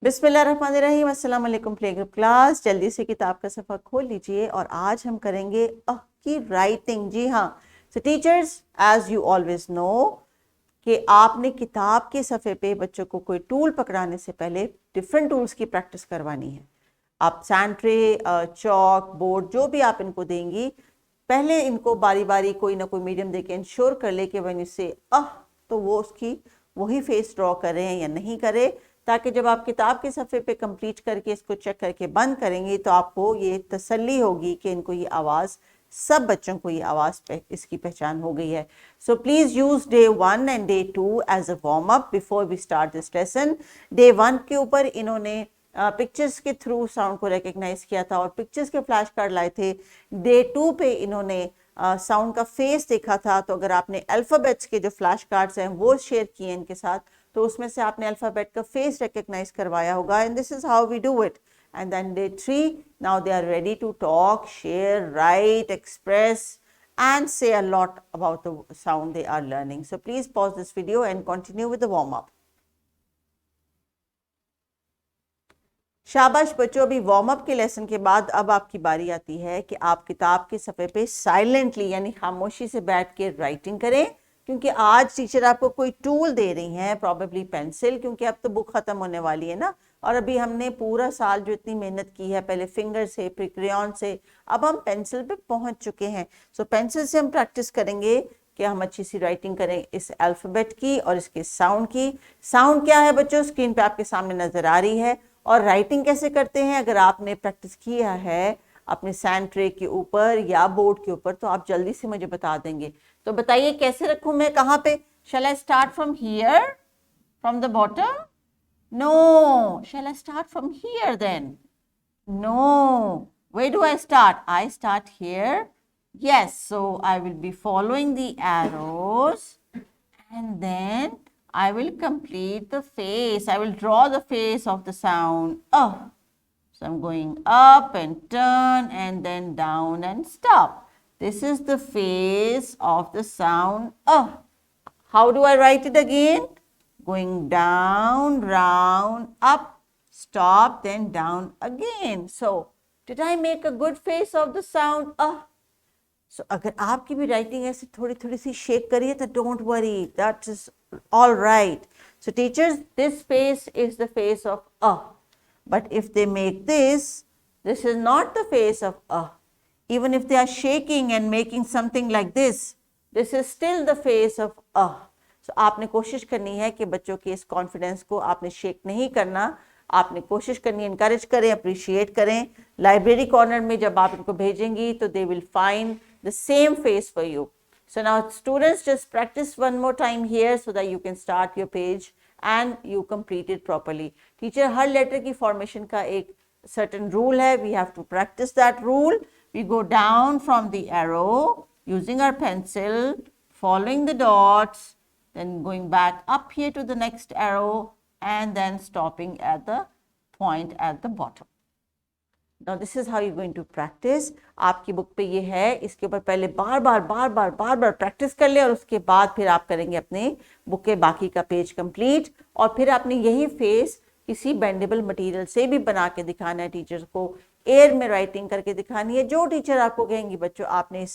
बिस्मिल्लाहिर्रहमानिर्रहीम। अस्सलाम वालेकुम प्ले ग्रुप क्लास। जल्दी से किताब का सफ़ा खोल लीजिए और आज हम करेंगे की राइटिंग। जी हाँ, so teachers as you always know कि आपने किताब के सफ़े पे बच्चों को कोई टूल पकड़ाने से पहले डिफरेंट टूल्स की प्रैक्टिस करवानी है। आप सैंड ट्रे, चॉक, बोर्ड जो भी आप इनको देंगी, पहले इनको बारी बारी कोई ना कोई मीडियम देके इंश्योर कर ले कि व्हेन यू से तो वो उसकी वही फेस ड्रॉ करें या नहीं करें, ताकि जब आप किताब के सफ़े पे कंप्लीट करके इसको चेक करके बंद करेंगे तो आपको ये तसल्ली होगी कि इनको ये आवाज़, सब बच्चों को ये आवाज़ पे इसकी पहचान हो गई है। So please use day 1 and day 2 as a warm up before we start this lesson. Day 1 के ऊपर इन्होंने पिक्चर्स के थ्रू साउंड को रिकग्नाइज किया था और पिक्चर्स के फ्लैश कार्ड लाए थे। डे 2 पे इन्होंने साउंड का फेस देखा था। तो अगर आपने अल्फ़ाबेट्स के जो फ्लैश कार्ड्स हैं वो शेयर किए इनके साथ, तो उसमें से आपने अल्फ़ाबेट का फेस रिकग्नाइज करवाया होगा। And this is how we do it. And then day 3, now they are ready to talk, share, write, express and say a lot about the sound they are learning. So please pause this video and continue with the warm up. शाबाश बच्चों, अभी warm up के lesson के बाद अब आपकी बारी आती है कि आप किताब के सफ़े पे साइलेंटली यानी खामोशी से बैठ के राइटिंग करें, क्योंकि आज टीचर आपको कोई टूल दे रही हैं, प्रॉबेबली पेंसिल, क्योंकि अब तो बुक ख़त्म होने वाली है ना। और अभी हमने पूरा साल जो इतनी मेहनत की है, पहले फिंगर से, फिर क्रेयॉन से, अब हम पेंसिल पे पहुंच चुके हैं। सो पेंसिल से हम प्रैक्टिस करेंगे कि हम अच्छी सी राइटिंग करें इस अल्फ़ाबेट की और इसके साउंड की। साउंड क्या है बच्चों, स्क्रीन पे आपके सामने नज़र आ रही है। और राइटिंग कैसे करते हैं, अगर आपने प्रैक्टिस किया है अपने सैंड ट्रे के ऊपर या बोर्ड के ऊपर, तो आप जल्दी से मुझे बता देंगे। तो बताइए कैसे रखूं मैं, कहाँ पे? Shall I start from here, from the bottom? No. Shall I start from here then? No. Where do I start? I start here. Yes, so I will be following the arrows and then I will complete the face. I will draw the face of the sound. So I'm going up and turn and then down and stop. This is the face of the sound. How do I write it again? Going down, round, up, stop, then down again. So did I make a good face of the sound? So अगर आपकी भी writing ऐसे थोड़ी थोड़ी सी shake करिए तो don't worry, that is all right. So teachers, this face is the face of but if they make this is not the face of even if they are shaking and making something like this is still the face of so आपने कोशिश करनी है कि बच्चों के इस confidence को आपने शेक नहीं करना, आपने कोशिश करनी है इनकरेज करें, अप्रिशिएट करें. लाइब्रेरी कॉर्नर में जब आप इनको भेजेंगी तो they will find the same face for you. So now students, just practice one more time here so that you can start your page and you complete it properly. Teacher, हर letter की formation का एक certain rule है, we have to practice that rule. We go down from the arrow using our pencil, following the dots, then going back up here to the next arrow and then stopping at the point at the bottom. Now this is how you're going to practice. आपकी book पे ये है, इसके ऊपर पहले बार बार practice कर ले और उसके बाद फिर आप करेंगे अपने बुक के बाकी का पेज कंप्लीट. और फिर आपने यही फेस किसी बेंडेबल मटेरियल से भी बना के दिखाना है टीचर्स को, एयर में राइटिंग करके दिखानी है. जो टीचर आपको कहेंगी बच्चों आपने इस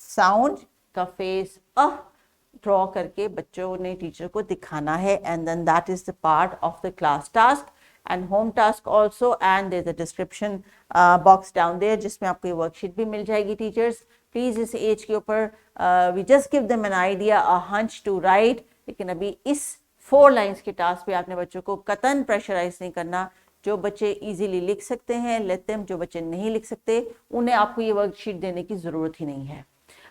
साउंड का फेस ड्रॉ करके बच्चों ने टीचर को दिखाना है. And then that is the part of the class task and home task also, and there's a description box down there जिसमें आपको ये worksheet भी मिल जाएगी. टीचर्स प्लीज इस एज के ऊपर we just give them an idea, a hunch to write. लेकिन अभी इस 4 लाइन्स के टास्क पे आपने बच्चों को कतन प्रेशराइज नहीं करना. जो बच्चे इजीली लिख सकते हैं लेट देम, जो बच्चे नहीं लिख सकते उन्हें आपको ये वर्कशीट देने की ज़रूरत ही नहीं है.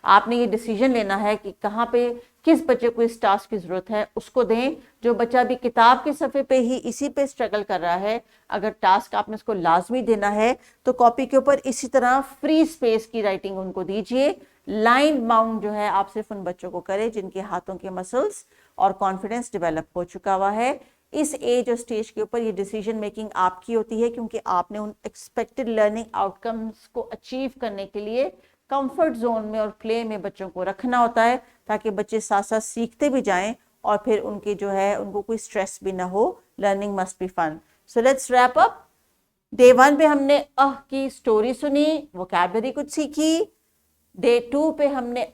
आपने ये डिसीजन लेना है कि कहाँ पे किस बच्चे को इस टास्क की ज़रूरत है, उसको दें. जो बच्चा भी किताब के सफ़े पे ही इसी पे स्ट्रगल कर रहा है, अगर टास्क आपने उसको लाजमी देना है तो कॉपी के ऊपर इसी तरह फ्री स्पेस की राइटिंग उनको दीजिए. लाइन बाउंड जो है आप सिर्फ उन बच्चों को करें जिनके हाथों के मसल्स और कॉन्फिडेंस डेवलप हो चुका हुआ है. इस एज और स्टेज के ऊपर ये डिसीजन मेकिंग आपकी होती है, क्योंकि आपने उन एक्सपेक्टेड लर्निंग आउटकम्स को अचीव करने के लिए कंफर्ट जोन में और प्ले में बच्चों को रखना होता है, ताकि बच्चे साथ साथ सीखते भी जाएं और फिर उनके जो है उनको कोई स्ट्रेस भी ना हो. Learning must be fun. So let's wrap up. Day 1 पे हमने की स्टोरी सुनी, वोकैबुलरी कुछ सीखी। डे 2 पे हमने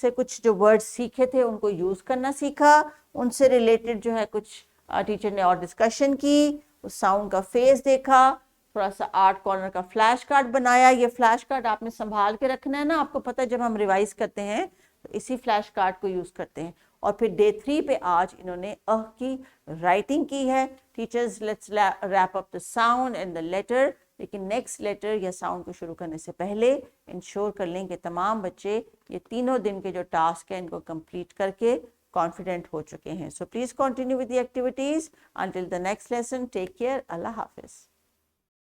से कुछ जो वर्ड्स सीखे थे उनको यूज करना सीखा, उनसे रिलेटेड जो है कुछ टीचर ने और डिस्कशन की, उस साउंड का फेस देखा, थोड़ा सा आर्ट कॉर्नर का फ्लैश कार्ड बनाया। ये फ्लैश कार्ड आपने संभाल के रखना है ना, आपको पता है जब हम रिवाइज करते हैं तो इसी फ्लैश कार्ड को यूज करते हैं। और फिर डे 3 पे आज इन्होंने की राइटिंग की है। Teachers let's wrap up the sound and the letter, लेकिन नेक्स्ट लेटर या साउंड को शुरू करने से पहले इंश्योर कर लें कि तमाम बच्चे ये तीनों दिन के जो टास्क हैं इनको कंप्लीट करके कॉन्फिडेंट हो चुके हैं। So please continue with the activities until the next lesson. Take care, अल्लाह हाफिज।